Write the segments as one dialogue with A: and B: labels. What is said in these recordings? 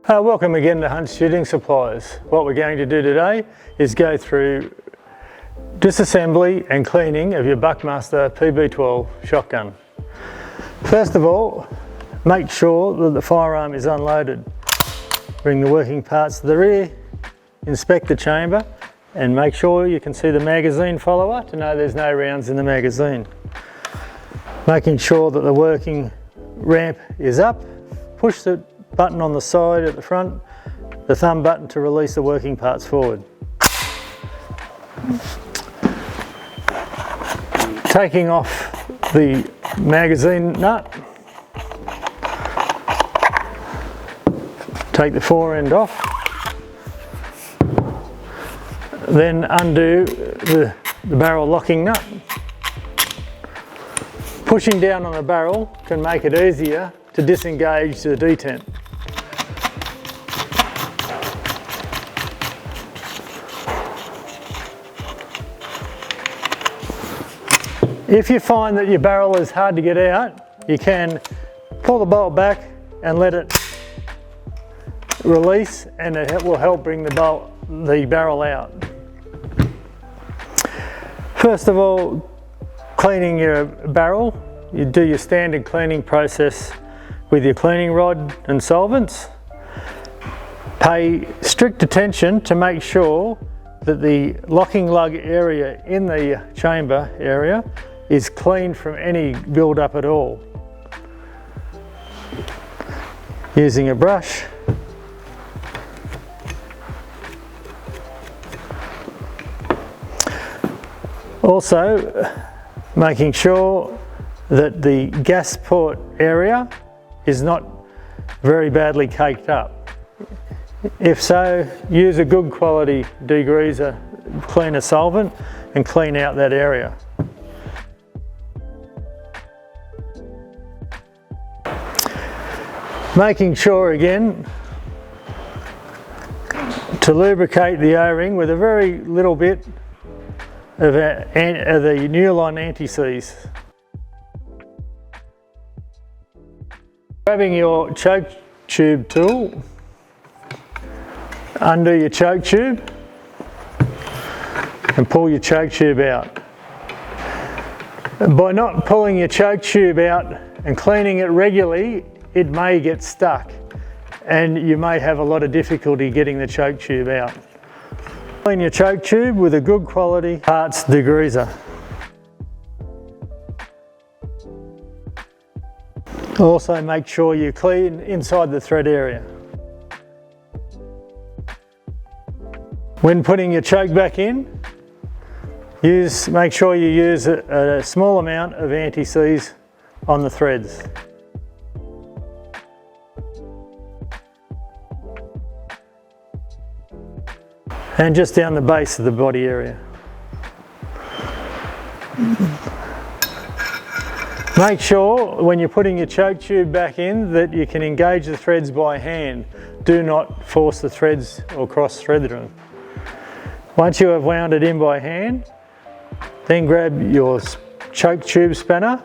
A: Welcome again to Hunt Shooting Supplies. What we're going to do today is go through disassembly and cleaning of your Buckmaster PB12 shotgun. First of all, make sure that the firearm is unloaded. Bring the working parts to the rear, inspect the chamber, and make sure you can see the magazine follower to know there's no rounds in the magazine. Making sure that the working ramp is up, push the button on the side at the front, the thumb button to release the working parts forward. Taking off the magazine nut, take the fore end off, then undo the barrel locking nut. Pushing down on the barrel can make it easier to disengage the detent. If you find that your barrel is hard to get out, you can pull the bolt back and let it release, and it will help bring the barrel out. First of all, cleaning your barrel, you do your standard cleaning process with your cleaning rod and solvents. Pay strict attention to make sure that the locking lug area in the chamber area is clean from any build-up at all. Using a brush, also making sure that the gas port area is not very badly caked up. If so, use a good quality degreaser cleaner solvent and clean out that area. Making sure again to lubricate the O-ring with a very little bit of the nylon anti-seize. Grabbing your choke tube tool, undo your choke tube and pull your choke tube out. By not pulling your choke tube out and cleaning it regularly, it may get stuck and you may have a lot of difficulty getting the choke tube out. Clean your choke tube with a good quality parts degreaser. Also make sure you clean inside the thread area. When putting your choke back in, make sure you use a small amount of anti-seize on the threads. And just down the base of the body area. Make sure when you're putting your choke tube back in that you can engage the threads by hand. Do not force the threads or cross thread them. Once you have wound it in by hand, then grab your choke tube spanner,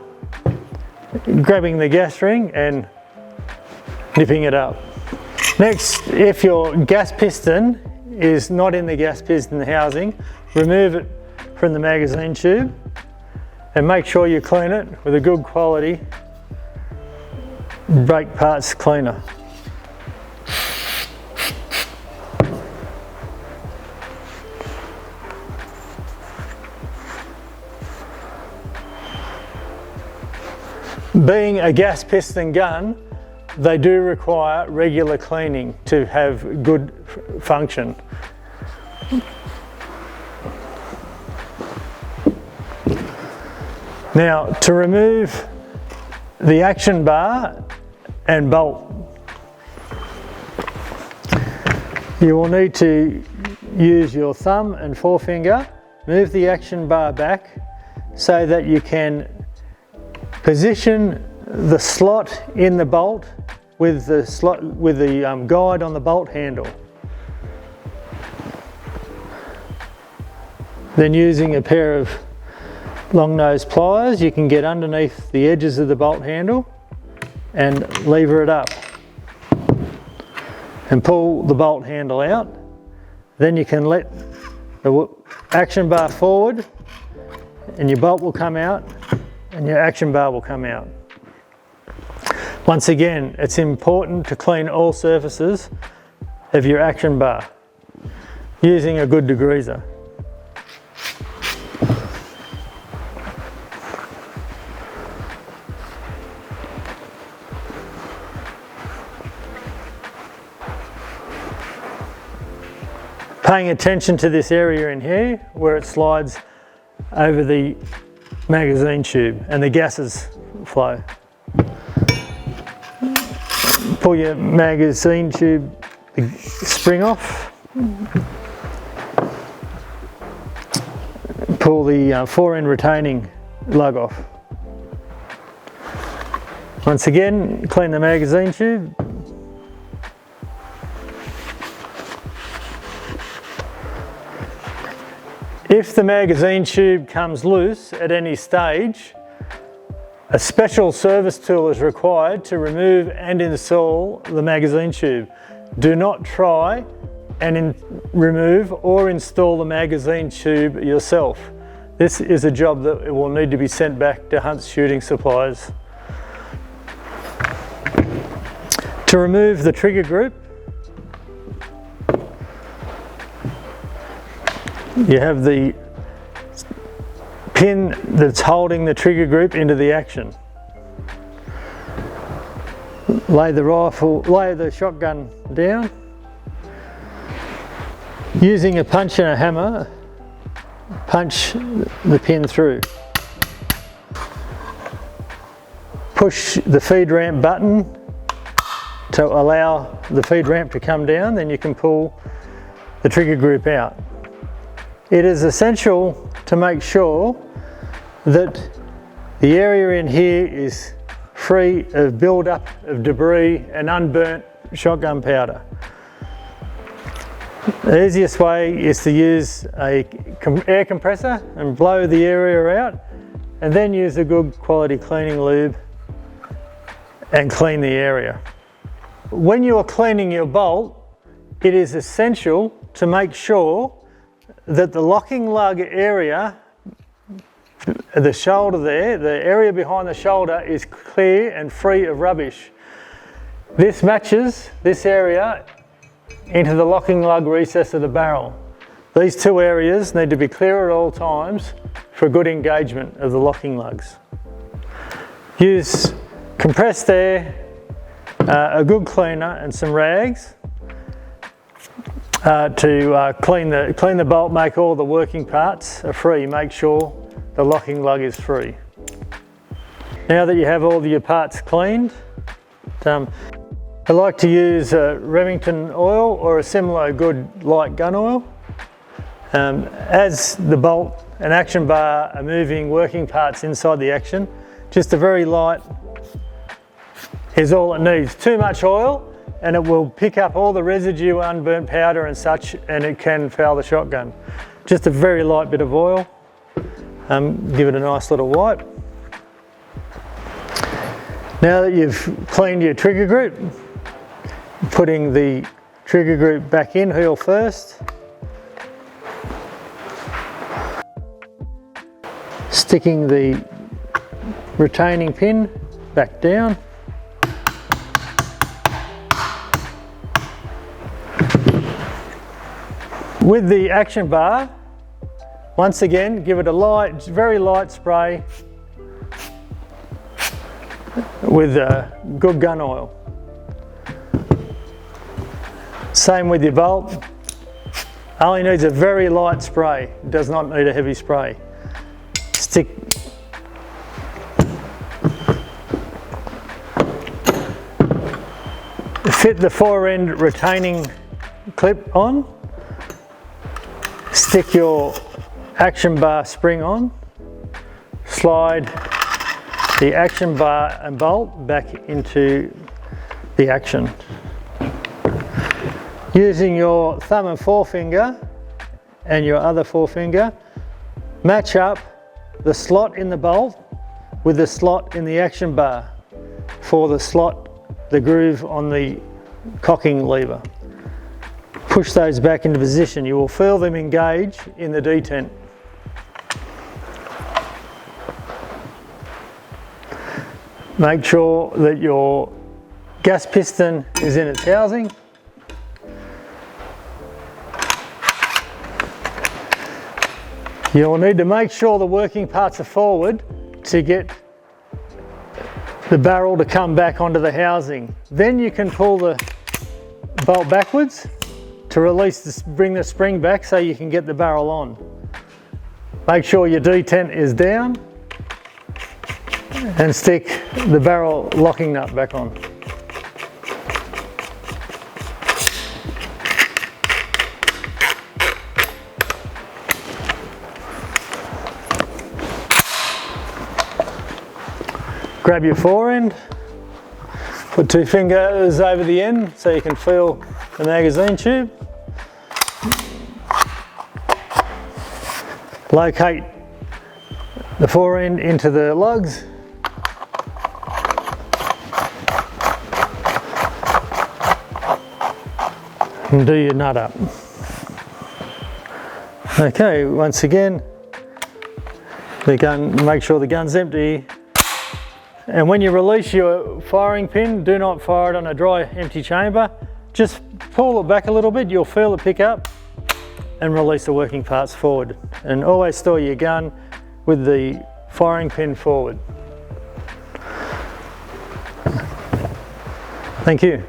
A: grabbing the gas ring and nipping it up. Next, if your gas piston is not in the gas piston housing, remove it from the magazine tube and make sure you clean it with a good quality brake parts cleaner. Being a gas piston gun, they do require regular cleaning to have good function. Now, to remove the action bar and bolt, you will need to use your thumb and forefinger, move the action bar back so that you can position the slot in the bolt with the guide on the bolt handle. Then using a pair of long nose pliers, you can get underneath the edges of the bolt handle and lever it up. and pull the bolt handle out. Then you can let the action bar forward and your bolt will come out and your action bar will come out. Once again, it's important to clean all surfaces of your action bar using a good degreaser. Paying attention to this area in here where it slides over the magazine tube and the gases flow. Pull your magazine tube spring off. Pull the fore-end retaining lug off. Once again, clean the magazine tube. If the magazine tube comes loose at any stage, a special service tool is required to remove and install the magazine tube. Do not try and remove or install the magazine tube yourself. This is a job that will need to be sent back to Hunt's Shooting Supplies. To remove the trigger group, you have the pin that's holding the trigger group into the action. Lay the shotgun down. Using a punch and a hammer, punch the pin through. Push the feed ramp button to allow the feed ramp to come down, then you can pull the trigger group out. It is essential to make sure that the area in here is free of build-up of debris and unburnt shotgun powder. The easiest way is to use an air compressor and blow the area out, and then use a good quality cleaning lube and clean the area. When you are cleaning your bolt, it is essential to make sure that the locking lug area, the shoulder there, the area behind the shoulder is clear and free of rubbish. This matches this area into the locking lug recess of the barrel. These two areas need to be clear at all times for good engagement of the locking lugs. Use compressed air, a good cleaner and some rags to clean the bolt, make all the working parts are free, make sure the locking lug is free. Now that you have all of your parts cleaned, I like to use Remington oil or a similar good light gun oil. As the bolt and action bar are moving working parts inside the action, just a very light is all it needs. Too much oil and it will pick up all the residue, unburnt powder and such, and it can foul the shotgun. Just a very light bit of oil. Give it a nice little wipe. Now that you've cleaned your trigger group, putting the trigger group back in, heel first. Sticking the retaining pin back down. With the action bar, once again, give it a light, very light spray with good gun oil. Same with your bolt. Only needs a very light spray, does not need a heavy spray. Fit the fore-end retaining clip on. Stick your action bar spring on. Slide the action bar and bolt back into the action. Using your thumb and forefinger and your other forefinger, match up the slot in the bolt with the slot in the action bar for the slot, the groove on the cocking lever. push those back into position. You will feel them engage in the detent. Make sure that your gas piston is in its housing. You'll need to make sure the working parts are forward to get the barrel to come back onto the housing. Then you can pull the bolt backwards to release this, bring the spring back so you can get the barrel on. Make sure your detent is down and stick the barrel locking nut back on. Grab your fore end, put 2 fingers over the end so you can feel the magazine tube. Locate the fore end into the lugs. And do your nut up. Okay, once again, the gun, make sure the gun's empty. And when you release your firing pin, do not fire it on a dry, empty chamber. Just pull it back a little bit, you'll feel it pick up, and release the working parts forward. And always store your gun with the firing pin forward. Thank you.